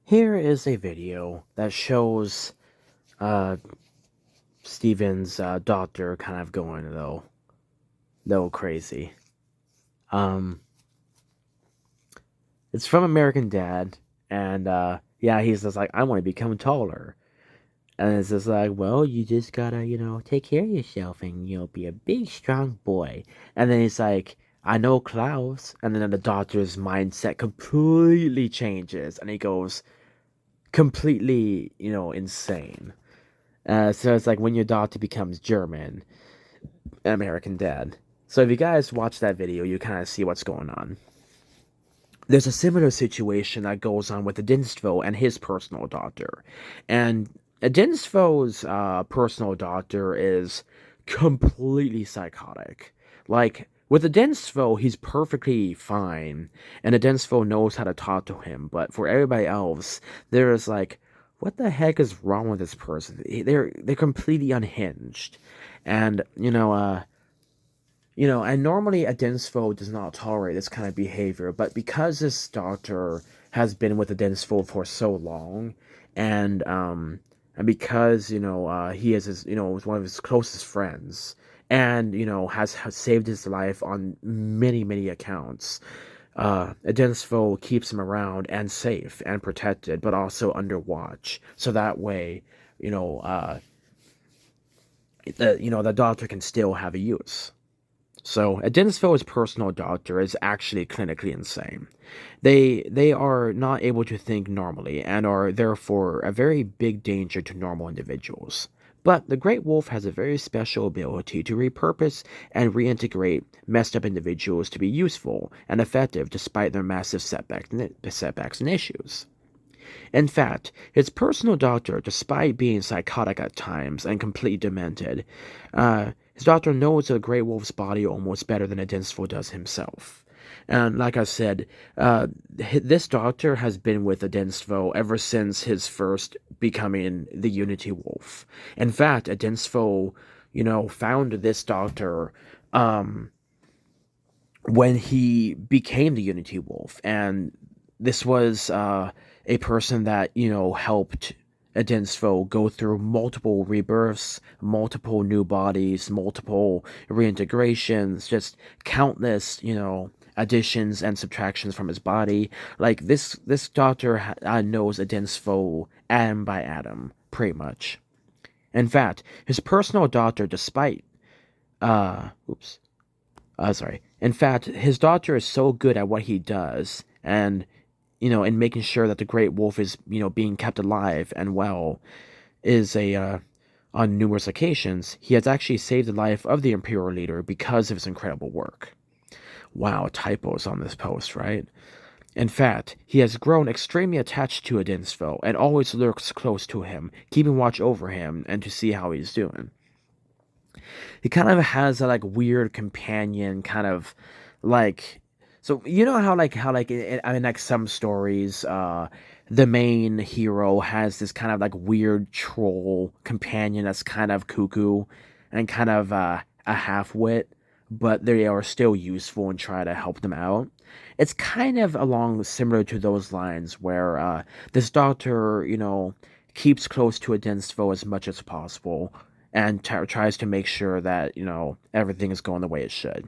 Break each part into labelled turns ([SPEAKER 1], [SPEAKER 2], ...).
[SPEAKER 1] Here is a video that shows uh, Steven's doctor kind of going a little crazy. Um, it's from American Dad, and yeah, he's just like, I want to become taller, and it's just like, well, you just gotta, take care of yourself and be a big, strong boy. And then he's like, I know Klaus, and then the doctor's mindset completely changes, and he goes completely, insane. So it's like when your daughter becomes German, American Dad. So if you guys watch that video, you kind of see what's going on. There's a similar situation that goes on with Edinstvo and his personal doctor. And Edinstvo's personal doctor is completely psychotic. Like, with Edinstvo, he's perfectly fine, and Edinstvo knows how to talk to him. But for everybody else, there's like, what the heck is wrong with this person? They're completely unhinged, and and normally Edinstvo does not tolerate this kind of behavior, but because this doctor has been with Edinstvo for so long, and because he is one of his closest friends, and has saved his life on many accounts. Edinstvo keeps him around and safe and protected, but also under watch, so that way, you know, uh, the doctor can still have a use. So, Edinstvo's personal doctor is actually clinically insane. They are not able to think normally and are therefore a very big danger to normal individuals. But the Great Wolf has a very special ability to repurpose and reintegrate messed up individuals to be useful and effective despite their massive setbacks and issues. In fact, his personal doctor, despite being psychotic at times and completely demented, his doctor knows the Grey Wolf's body almost better than Edinstvo does himself. And like I said, this doctor has been with Edinstvo ever since his first becoming the Unity Wolf. In fact, Edinstvo, found this doctor um, when he became the Unity Wolf, and this was a person that helped Edinstvo go through multiple rebirths, multiple new bodies, multiple reintegrations, just countless additions and subtractions from his body. Like this doctor knows Edinstvo atom by atom, pretty much. In fact, his personal doctor, despite oops, sorry. In fact, his doctor is so good at what he does, and in making sure that the great wolf is being kept alive and well, is a on numerous occasions he has actually saved the life of the imperial leader because of his incredible work. Wow, typos on this post, right? In fact, he has grown extremely attached to Edinstvo and always lurks close to him, keeping watch over him and to see how he's doing. He kind of has a like weird companion kind of like, so I mean, like some stories the main hero has this kind of like weird troll companion that's kind of cuckoo and kind of a half-wit, but they are still useful and try to help them out. It's kind of along similar to those lines where this doctor keeps close to Edinstvo as much as possible and tries to make sure that everything is going the way it should.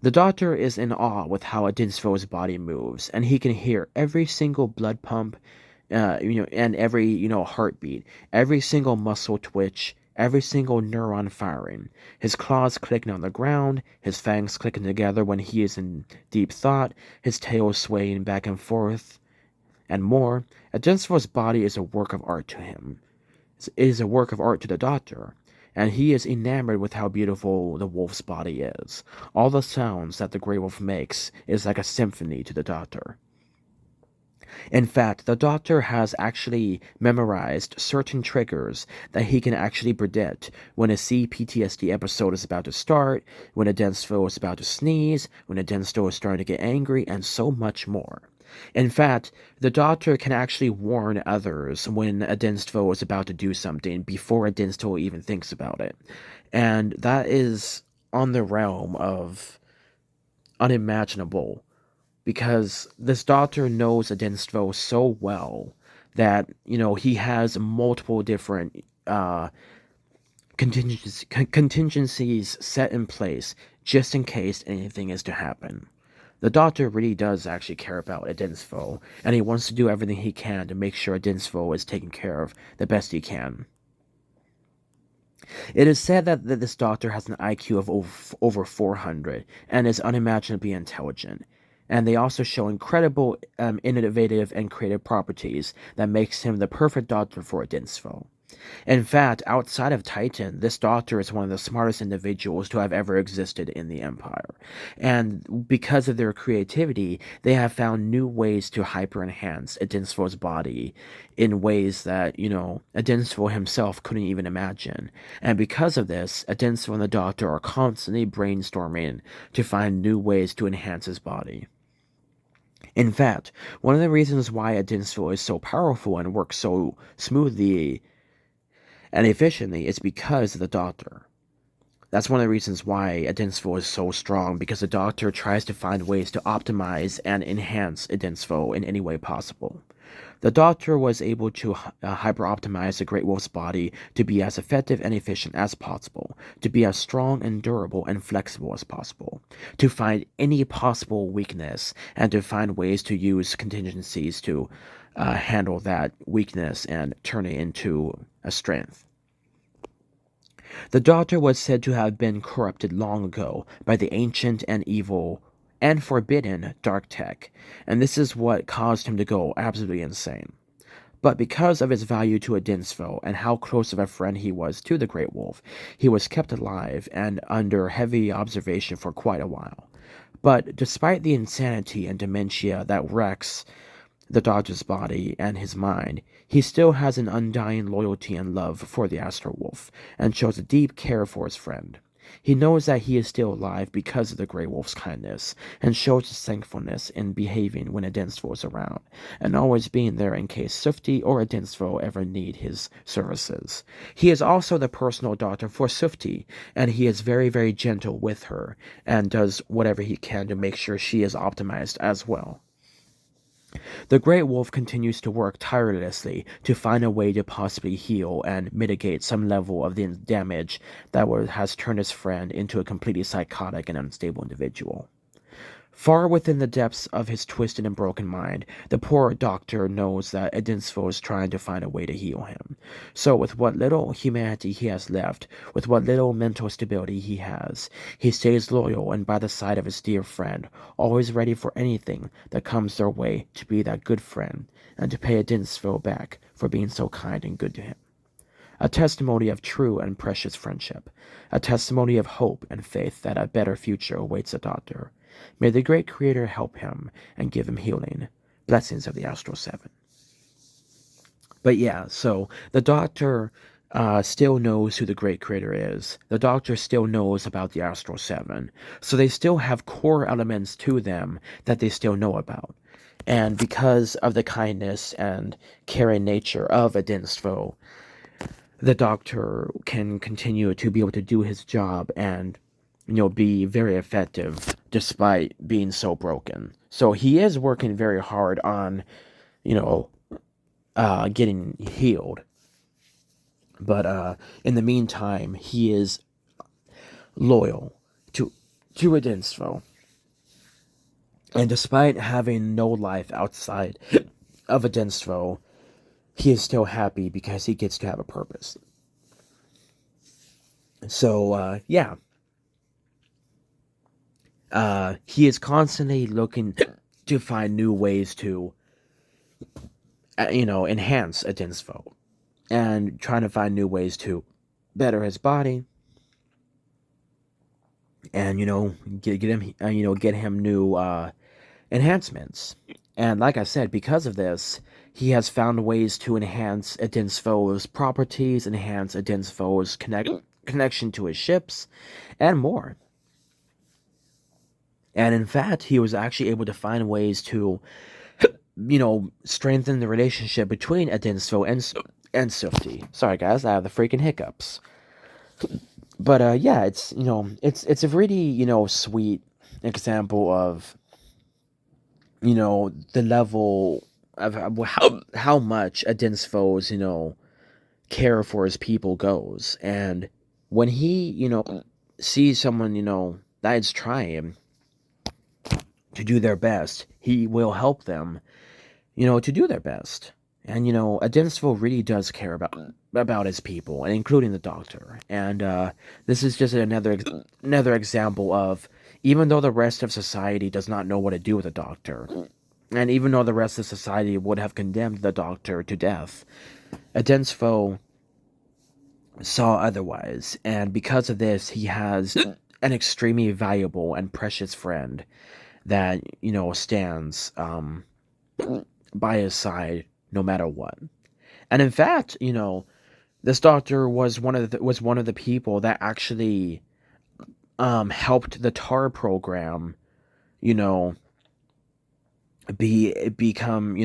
[SPEAKER 1] The doctor is in awe with how Edinstvo's body moves, and he can hear every single blood pump, and every heartbeat, every single muscle twitch, every single neuron firing. His claws clicking on the ground, his fangs clicking together when he is in deep thought, his tail swaying back and forth, and more. Edinstvo's body is a work of art to him. It is a work of art to the doctor, and he is enamored with how beautiful the wolf's body is. All the sounds that the grey wolf makes is like a symphony to the doctor. In fact, the doctor has actually memorized certain triggers that he can actually predict when a CPTSD episode is about to start, when a Edinstvo is about to sneeze, when a Edinstvo is starting to get angry, and so much more. In fact, the doctor can actually warn others when a Edinstvo is about to do something before a Edinstvo even thinks about it. And that is on the realm of unimaginable because this doctor knows Edinstvo so well that he has multiple different contingencies set in place just in case anything is to happen. The doctor really does actually care about Edinstvo, and he wants to do everything he can to make sure Edinstvo is taken care of the best he can. It is said that this doctor has an IQ of over 400 and is unimaginably intelligent. And they also show incredible innovative and creative properties that makes him the perfect doctor for Edinstvo. In fact, outside of Titan, this doctor is one of the smartest individuals to have ever existed in the Empire. And because of their creativity, they have found new ways to hyper enhance Edinstvo's body in ways that, Edinstvo himself couldn't even imagine. And because of this, Edinstvo and the doctor are constantly brainstorming to find new ways to enhance his body. In fact, one of the reasons why Edinstvo is so powerful and works so smoothly and efficiently is because of the doctor. That's one of the reasons why Edinstvo is so strong, because the doctor tries to find ways to optimize and enhance Edinstvo in any way possible. The doctor was able to hyper-optimize the Great Wolf's body to be as effective and efficient as possible, to be as strong and durable and flexible as possible, to find any possible weakness, and to find ways to use contingencies to handle that weakness and turn it into a strength. The daughter was said to have been corrupted long ago by the ancient and evil and forbidden dark tech, and this is what caused him to go absolutely insane. But because of his value to Edinstvo and how close of a friend he was to the Great Wolf, he was kept alive and under heavy observation for quite a while. But despite the insanity and dementia that wrecks the Dodger's body and his mind, he still has an undying loyalty and love for the Astro Wolf, and shows a deep care for his friend. He knows that he is still alive because of the Grey Wolf's kindness, and shows his thankfulness in behaving when Edinstvo is around, and always being there in case Sufti or Edinstvo ever need his services. He is also the personal doctor for Sufti, and he is very, very gentle with her, and does whatever he can to make sure she is optimized as well. The Great Wolf continues to work tirelessly to find a way to possibly heal and mitigate some level of the damage that has turned his friend into a completely psychotic and unstable individual. Far within the depths of his twisted and broken mind, the poor doctor knows that Edinstvo is trying to find a way to heal him. So, with what little humanity he has left, with what little mental stability he has, he stays loyal and by the side of his dear friend, always ready for anything that comes their way to be that good friend and to pay Edinstvo back for being so kind and good to him. A testimony of true and precious friendship, a testimony of hope and faith that a better future awaits the doctor. May the great Creator help him and give him healing. Blessings of the Astral Seven. But yeah, so the Doctor still knows who the great Creator is. The Doctor still knows about the Astral Seven. So they still have core elements to them that they still know about. And because of the kindness and caring nature of Edinstvo, the Doctor can continue to be able to do his job and be very effective despite being so broken. So he is working very hard on, getting healed. But in the meantime, he is loyal to Edinstvo. And despite having no life outside of Edinstvo, he is still happy because he gets to have a purpose. So, yeah. He is constantly looking to find new ways to, enhance Edinstvo, and trying to find new ways to better his body, and get him new enhancements. And like I said, because of this, he has found ways to enhance Edinstvo's properties, enhance Edinstvo's connection to his ships, and more. And in fact, he was actually able to find ways to, strengthen the relationship between Edinstvo and Sufti. Sorry, guys, I have the freaking hiccups. But yeah, it's a really sweet example of the level how much Edinstvo's care for his people goes, and when he sees someone that is trying to do their best, he will help them to do their best. And Edinstvo really does care about his people, and including the doctor. And this is just another example of, even though the rest of society does not know what to do with the doctor, and even though the rest of society would have condemned the doctor to death, Edinstvo saw otherwise, and because of this, he has an extremely valuable and precious friend that stands by his side no matter what. And in fact, this doctor was one of the people that actually helped the TAR program, you know, become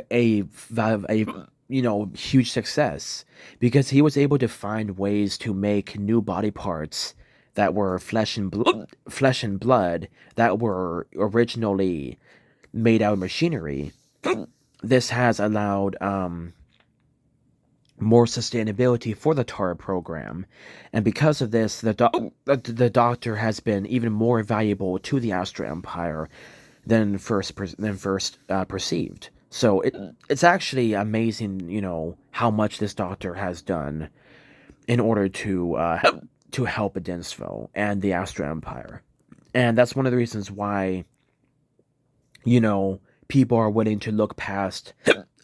[SPEAKER 1] a huge success, because he was able to find ways to make new body parts that were flesh and blood that were originally made out of machinery. This has allowed more sustainability for the TAR program, and because of this, the doctor has been even more valuable to the Astra Empire than first perceived. So it's actually amazing, how much this doctor has done in order to help Edinstvo and the Astra Empire, and that's one of the reasons why people are willing to look past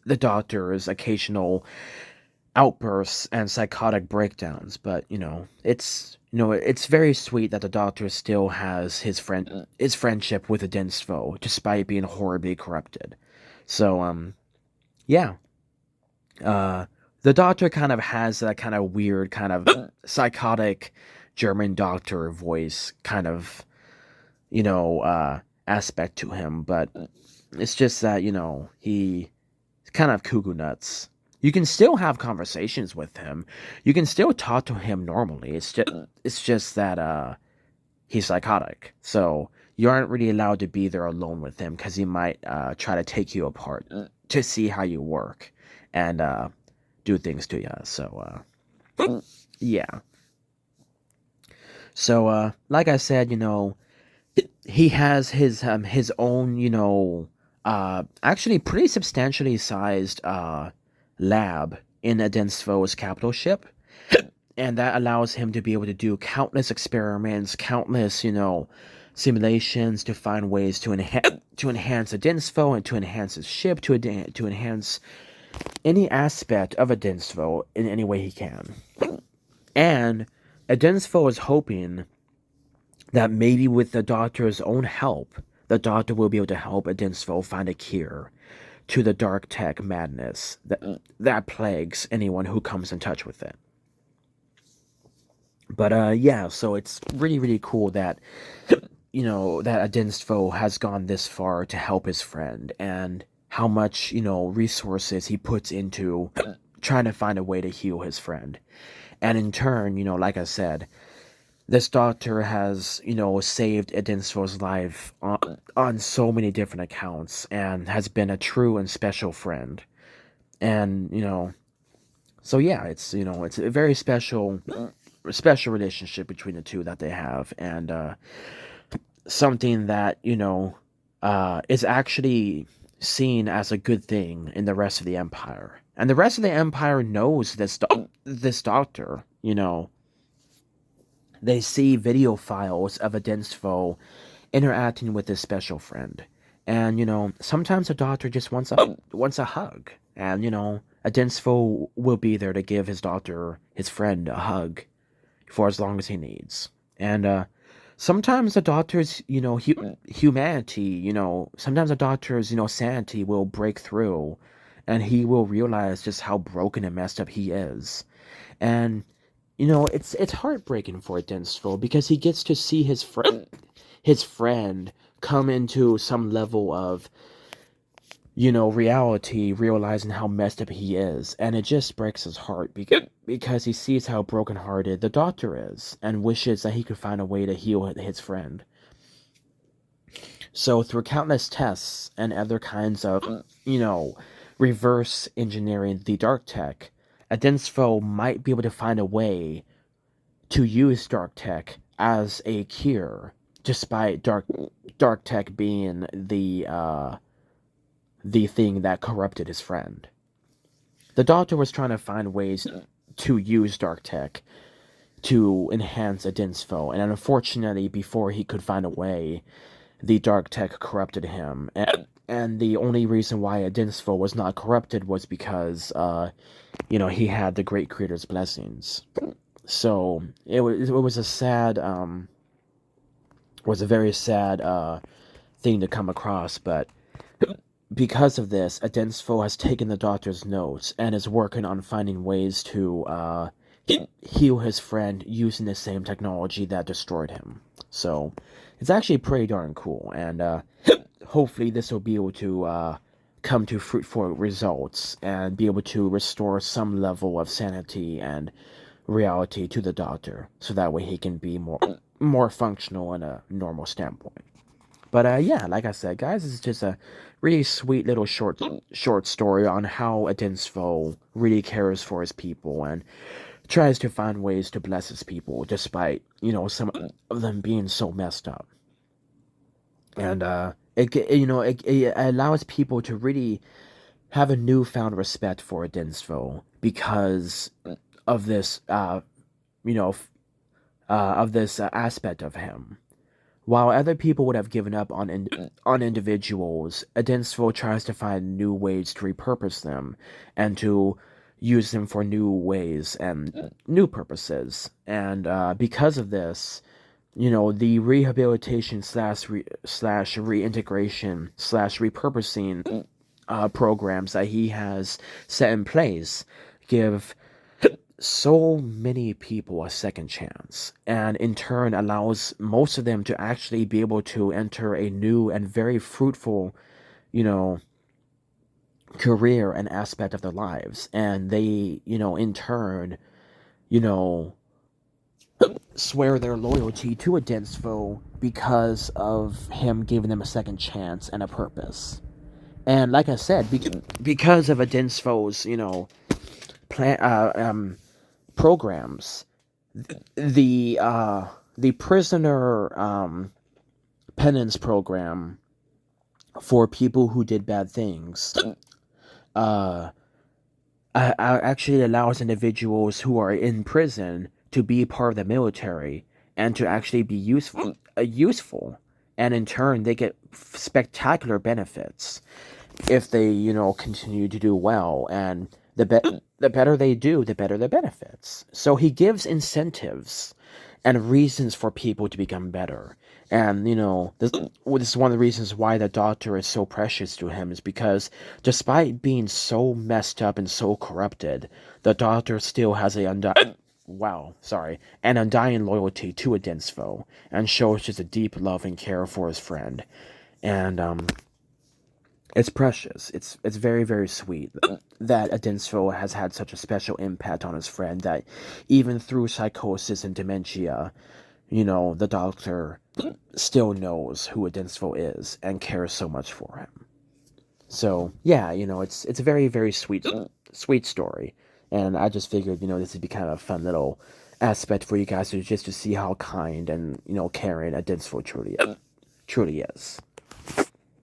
[SPEAKER 1] the doctor's occasional outbursts and psychotic breakdowns. But it's very sweet that the doctor still has his friendship with Edinstvo despite being horribly corrupted. So yeah, uh the doctor kind of has that kind of weird, kind of psychotic German doctor voice, kind of aspect to him, but it's just that he's kind of cuckoo nuts. You can still have conversations with him. You can still talk to him normally. It's just that he's psychotic. So you aren't really allowed to be there alone with him, because he might try to take you apart to see how you work and do things to you. So yeah. So like I said, he has his own actually pretty substantially sized lab in Edinstvo's capital ship, and that allows him to be able to do countless experiments, countless simulations to find ways to enhance Edinstvo and to enhance his ship, to enhance any aspect of Edinstvo in any way he can. And Edinstvo is hoping that maybe with the doctor's own help, the doctor will be able to help Edinstvo find a cure to the dark tech madness that plagues anyone who comes in touch with it. But yeah, so it's really, really cool that that Edinstvo has gone this far to help his friend, and how much resources he puts into trying to find a way to heal his friend. And in turn, like I said, this doctor has, saved Edinstvo's life on so many different accounts, and has been a true and special friend. And, so yeah, it's a very special relationship between the two that they have, and something that, is actually seen as a good thing in the rest of the Empire. And the rest of the Empire knows this doctor, They see video files of Edinstvo interacting with this special friend. And, sometimes the doctor just wants a hug. And, Edinstvo will be there to give his friend, a hug for as long as he needs. And sometimes the doctor's, humanity, sometimes the doctor's, sanity will break through, and he will realize just how broken and messed up he is. And it's heartbreaking for Edinstvo, because he gets to see his friend come into some level of reality, realizing how messed up he is, and it just breaks his heart, because he sees how brokenhearted the doctor is, and wishes that he could find a way to heal his friend. So through countless tests and other kinds of reverse engineering the dark tech, Edinstvo might be able to find a way to use dark tech as a cure, despite dark tech being the thing that corrupted his friend. The doctor was trying to find ways to use dark tech to enhance Edinstvo, and unfortunately, before he could find a way, the dark tech corrupted him. And the only reason why Edinstvo was not corrupted was because, he had the Great Creator's blessings. So it was a sad, was a very sad thing to come across, but because of this, Edinstvo has taken the doctor's notes and is working on finding ways to heal his friend using the same technology that destroyed him. So it's actually pretty darn cool, and hopefully this will be able to come to fruitful results and be able to restore some level of sanity and reality to the doctor, so that way he can be more functional in a normal standpoint. But yeah, like I said, guys, it's just a really sweet little short story on how Edinstvo really cares for his people and tries to find ways to bless his people, despite some of them being so messed up. And it allows people to really have a newfound respect for Edinstvo because of this you know of this aspect of him. While other people would have given up on individuals, Edinstvo tries to find new ways to repurpose them and to use them for new ways and new purposes. And because of this, the rehabilitation slash reintegration slash repurposing programs that he has set in place give so many people a second chance, and in turn allows most of them to actually be able to enter a new and very fruitful, career and aspect of their lives. And they, in turn, you know, swear their loyalty to Edinstvo because of him giving them a second chance and a purpose. And like I said, because of Edinstvo's, plan, programs, the prisoner penance program for people who did bad things uh, actually allows individuals who are in prison to be part of the military and to actually be useful, and in turn they get spectacular benefits if they continue to do well, and the better they do, the better the benefits. So he gives incentives and reasons for people to become better. And, this is one of the reasons why the doctor is so precious to him, is because despite being so messed up and so corrupted, the doctor still has an undying loyalty to Edinstvo, and shows just a deep love and care for his friend. And, it's precious. It's very, very sweet that Edinstvo has had such a special impact on his friend, that even through psychosis and dementia, the doctor still knows who Edinstvo is and cares so much for him. So yeah, it's a very, very sweet story, and I just figured this would be kind of a fun little aspect for you guys to see how kind and caring Edinstvo truly is.